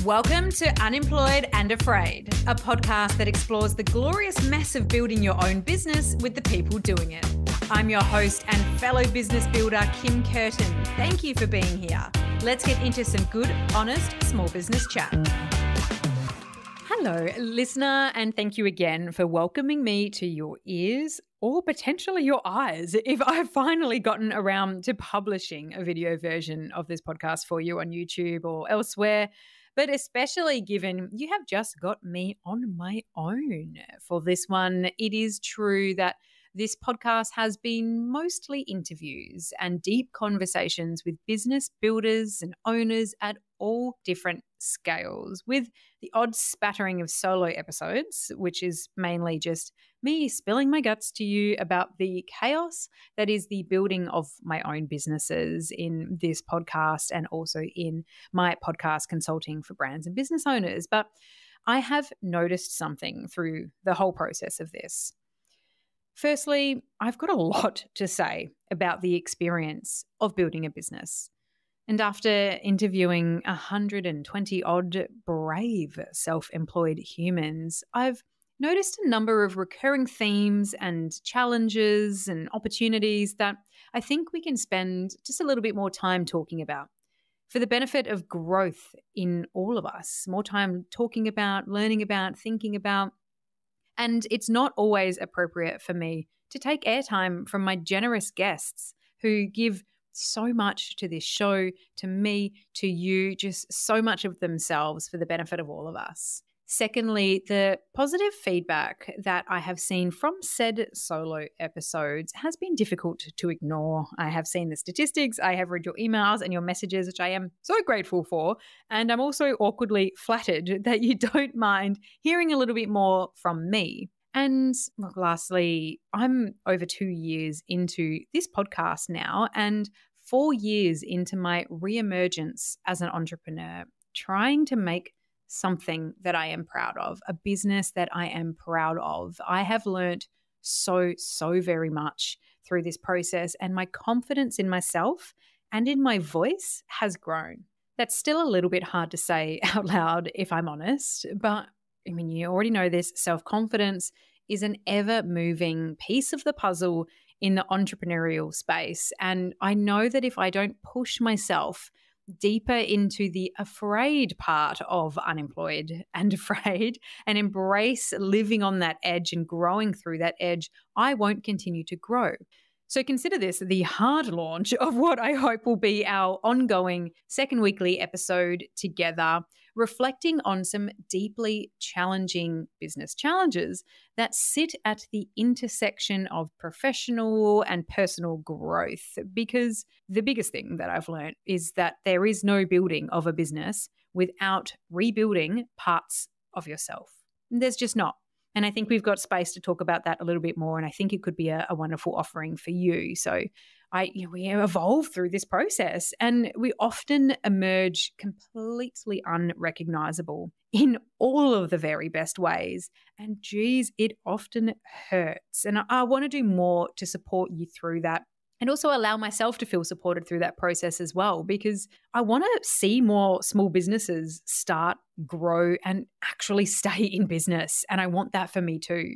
Welcome to Unemployed and Afraid, a podcast that explores the glorious mess of building your own business with the people doing it. I'm your host and fellow business builder, Kim Kerton. Thank you for being here. Let's get into some good, honest, small business chat. Hello, listener, and thank you again for welcoming me to your ears or potentially your eyes if I've finally gotten around to publishing a video version of this podcast for you on YouTube or elsewhere, but especially given you have just got me on my own for this one. It is true that this podcast has been mostly interviews and deep conversations with business builders and owners at all different scales, with the odd spattering of solo episodes, which is mainly just me spilling my guts to you about the chaos that is the building of my own businesses in this podcast and also in my podcast consulting for brands and business owners. But I have noticed something through the whole process of this. Firstly, I've got a lot to say about the experience of building a business. And after interviewing 120 odd brave self-employed humans, I've noticed a number of recurring themes and challenges and opportunities that I think we can spend just a little bit more time talking about for the benefit of growth in all of us. More time talking about, learning about, thinking about. And it's not always appropriate for me to take airtime from my generous guests who give so much to this show, to me, to you, just so much of themselves for the benefit of all of us. Secondly, the positive feedback that I have seen from said solo episodes has been difficult to ignore. I have seen the statistics, I have read your emails and your messages, which I am so grateful for. And I'm also awkwardly flattered that you don't mind hearing a little bit more from me. And lastly, I'm over 2 years into this podcast now and 4 years into my reemergence as an entrepreneur, trying to make something that I am proud of, a business that I am proud of. I have learned so very much through this process, and my confidence in myself and in my voice has grown. That's still a little bit hard to say out loud, if I'm honest, but I mean, you already know this, self-confidence is an ever-moving piece of the puzzle in the entrepreneurial space. And I know that if I don't push myself deeper into the afraid part of unemployed and afraid and embrace living on that edge and growing through that edge, I won't continue to grow. So consider this the hard launch of what I hope will be our ongoing second weekly episode together, reflecting on some deeply challenging business challenges that sit at the intersection of professional and personal growth. Because the biggest thing that I've learned is that there is no building of a business without rebuilding parts of yourself. There's just not. And I think we've got space to talk about that a little bit more. And I think it could be a wonderful offering for you. So we evolve through this process and we often emerge completely unrecognizable in all of the very best ways. And geez, it often hurts. And I want to do more to support you through that. And also allow myself to feel supported through that process as well, because I want to see more small businesses start, grow, and actually stay in business. And I want that for me too.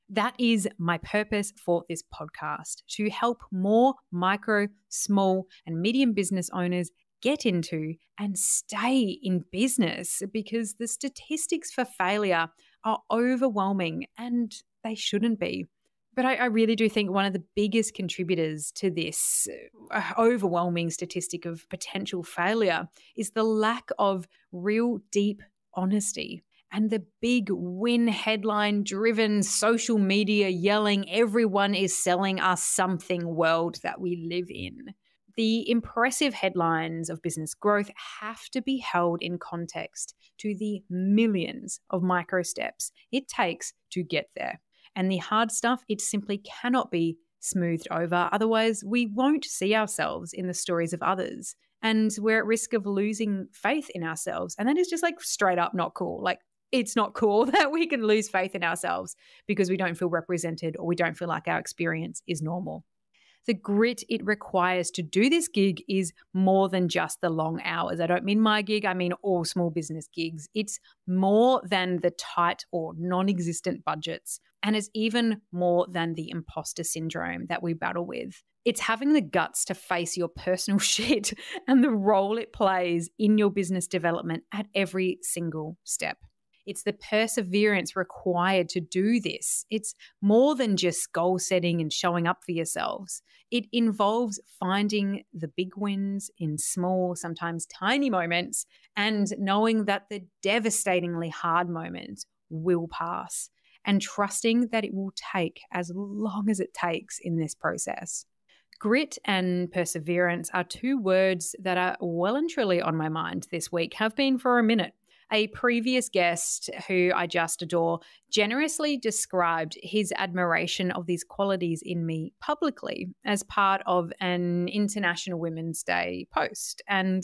That is my purpose for this podcast, to help more micro, small, and medium business owners get into and stay in business, because the statistics for failure are overwhelming and they shouldn't be. But I really do think one of the biggest contributors to this overwhelming statistic of potential failure is the lack of real deep honesty and the big win headline driven social media yelling everyone is selling us something world that we live in. The impressive headlines of business growth have to be held in context to the millions of micro steps it takes to get there. And the hard stuff, it simply cannot be smoothed over. Otherwise, we won't see ourselves in the stories of others. And we're at risk of losing faith in ourselves. And that is just like straight up not cool. Like, it's not cool that we can lose faith in ourselves because we don't feel represented or we don't feel like our experience is normal. The grit it requires to do this gig is more than just the long hours. I don't mean my gig, I mean all small business gigs. It's more than the tight or non-existent budgets, and it's even more than the imposter syndrome that we battle with. It's having the guts to face your personal shit and the role it plays in your business development at every single step. It's the perseverance required to do this. It's more than just goal setting and showing up for yourselves. It involves finding the big wins in small, sometimes tiny moments, and knowing that the devastatingly hard moments will pass, and trusting that it will take as long as it takes in this process. Grit and perseverance are two words that are well and truly on my mind this week, have been for a minute. A previous guest who I just adore generously described his admiration of these qualities in me publicly as part of an International Women's Day post. And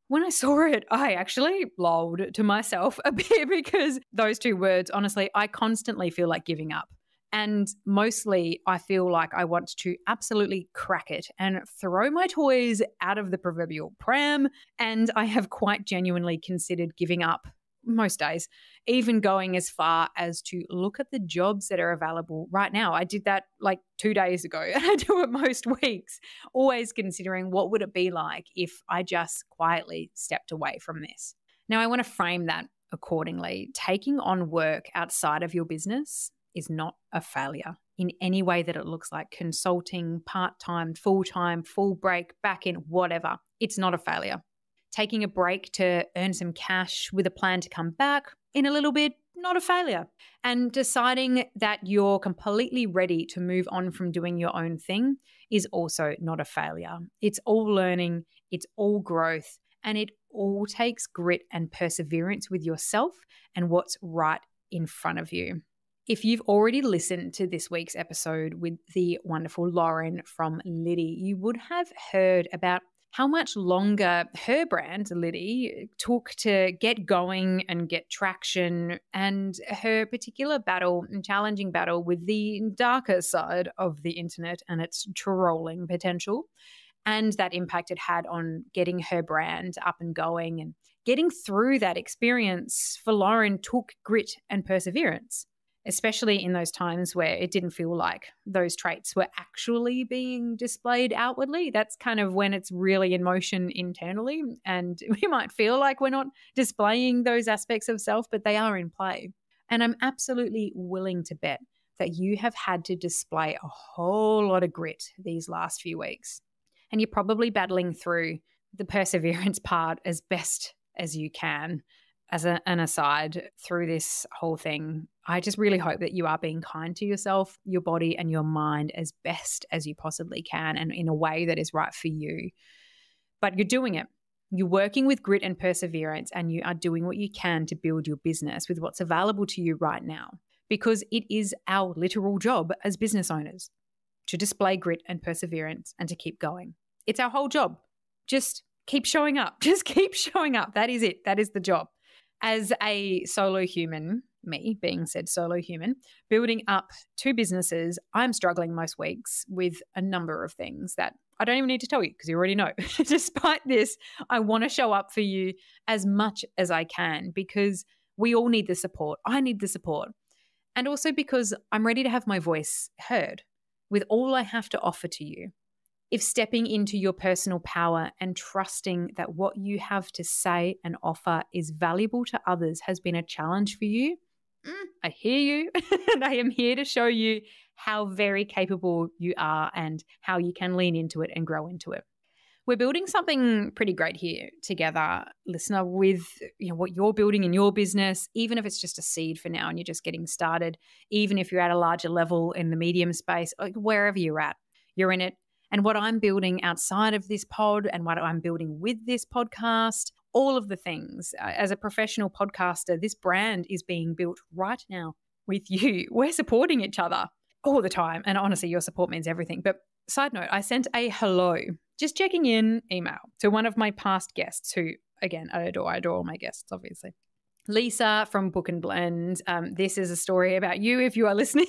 when I saw it, I actually lolled to myself a bit because those two words, honestly, I constantly feel like giving up. And mostly I feel like I want to absolutely crack it and throw my toys out of the proverbial pram. And I have quite genuinely considered giving up most days, even going as far as to look at the jobs that are available right now. I did that like 2 days ago, and I do it most weeks, always considering what would it be like if I just quietly stepped away from this. Now, I want to frame that accordingly. Taking on work outside of your business is not a failure in any way that it looks like. Consulting, part-time, full-time, full break, back in, whatever. It's not a failure. Taking a break to earn some cash with a plan to come back in a little bit, not a failure. And deciding that you're completely ready to move on from doing your own thing is also not a failure. It's all learning, it's all growth, and it all takes grit and perseverance with yourself and what's right in front of you. If you've already listened to this week's episode with the wonderful Lauren from Liddy, you would have heard about how much longer her brand, Liddy, took to get going and get traction, and her particular battle and challenging battle with the darker side of the internet and its trolling potential, and that impact it had on getting her brand up and going. And getting through that experience for Lauren took grit and perseverance, especially in those times where it didn't feel like those traits were actually being displayed outwardly. That's kind of when it's really in motion internally, and we might feel like we're not displaying those aspects of self, but they are in play. And I'm absolutely willing to bet that you have had to display a whole lot of grit these last few weeks. And you're probably battling through the perseverance part as best as you can. As an aside, through this whole thing, I just really hope that you are being kind to yourself, your body, and your mind as best as you possibly can, and in a way that is right for you. But you're doing it. You're working with grit and perseverance, and you are doing what you can to build your business with what's available to you right now, because it is our literal job as business owners to display grit and perseverance and to keep going. It's our whole job. Just keep showing up. Just keep showing up. That is it. That is the job. As a solo human, me being said solo human, building up two businesses, I'm struggling most weeks with a number of things that I don't even need to tell you because you already know. Despite this, I want to show up for you as much as I can because we all need the support. I need the support. And also because I'm ready to have my voice heard with all I have to offer to you. If stepping into your personal power and trusting that what you have to say and offer is valuable to others has been a challenge for you, I hear you. And I am here to show you how very capable you are and how you can lean into it and grow into it. We're building something pretty great here together, listener, with what you're building in your business, even if it's just a seed for now and you're just getting started, even if you're at a larger level in the medium space, wherever you're at, you're in it. And what I'm building outside of this pod and what I'm building with this podcast, all of the things. As a professional podcaster, this brand is being built right now with you. We're supporting each other all the time. And honestly, your support means everything. But side note, I sent a hello, just checking in email to one of my past guests who, again, I adore all my guests, obviously. Lisa from Book and Blend. This is a story about you if you are listening.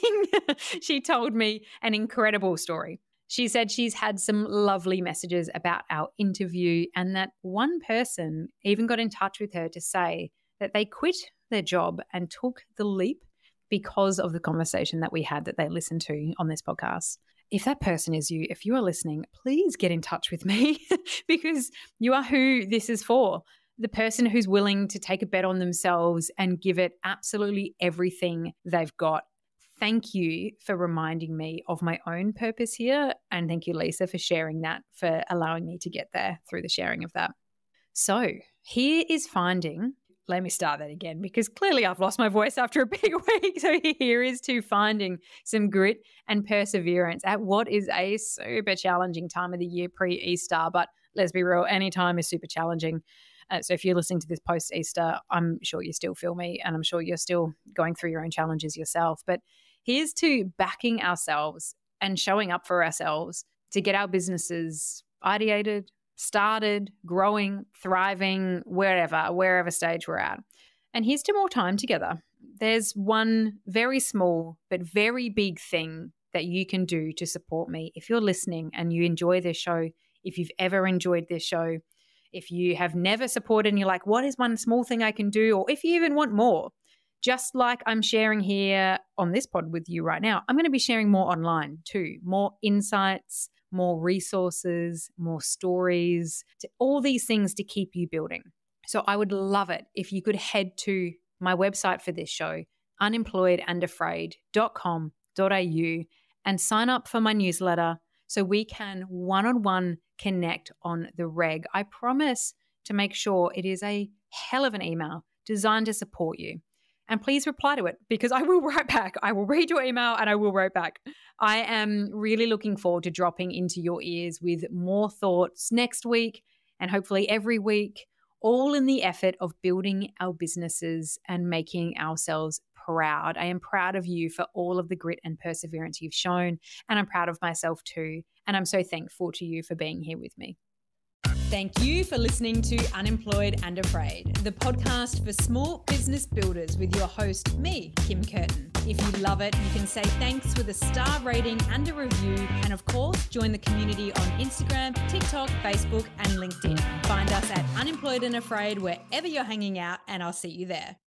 She told me an incredible story. She said she's had some lovely messages about our interview and that one person even got in touch with her to say that they quit their job and took the leap because of the conversation that we had that they listened to on this podcast. If that person is you, if you are listening, please get in touch with me because you are who this is for. The person who's willing to take a bet on themselves and give it absolutely everything they've got. Thank you for reminding me of my own purpose here. And thank you, Lisa, for sharing that, for allowing me to get there through the sharing of that. So here is finding, let me start that again because clearly I've lost my voice after a big week. So here is to finding some grit and perseverance at what is a super challenging time of the year pre-Easter. But let's be real, any time is super challenging. So if you're listening to this post-Easter, I'm sure you still feel me and I'm sure you're still going through your own challenges yourself. But here's to backing ourselves and showing up for ourselves to get our businesses ideated, started, growing, thriving, wherever stage we're at. And here's to more time together. There's one very small but very big thing that you can do to support me. If you're listening and you enjoy this show, if you've ever enjoyed this show, if you have never supported and you're like, what is one small thing I can do? Or if you even want more, just like I'm sharing here on this pod with you right now, I'm going to be sharing more online too, more insights, more resources, more stories, all these things to keep you building. So I would love it if you could head to my website for this show, unemployedandafraid.com.au, and sign up for my newsletter so we can one-on-one connect on the reg. I promise to make sure it is a hell of an email designed to support you. And please reply to it because I will write back. I will read your email and I will write back. I am really looking forward to dropping into your ears with more thoughts next week and hopefully every week, all in the effort of building our businesses and making ourselves proud. I am proud of you for all of the grit and perseverance you've shown, and I'm proud of myself too. And I'm so thankful to you for being here with me. Thank you for listening to Unemployed and Afraid, the podcast for small business builders with your host, me, Kim Kerton. If you love it, you can say thanks with a star rating and a review. And of course, join the community on Instagram, TikTok, Facebook, and LinkedIn. Find us at Unemployed and Afraid wherever you're hanging out, and I'll see you there.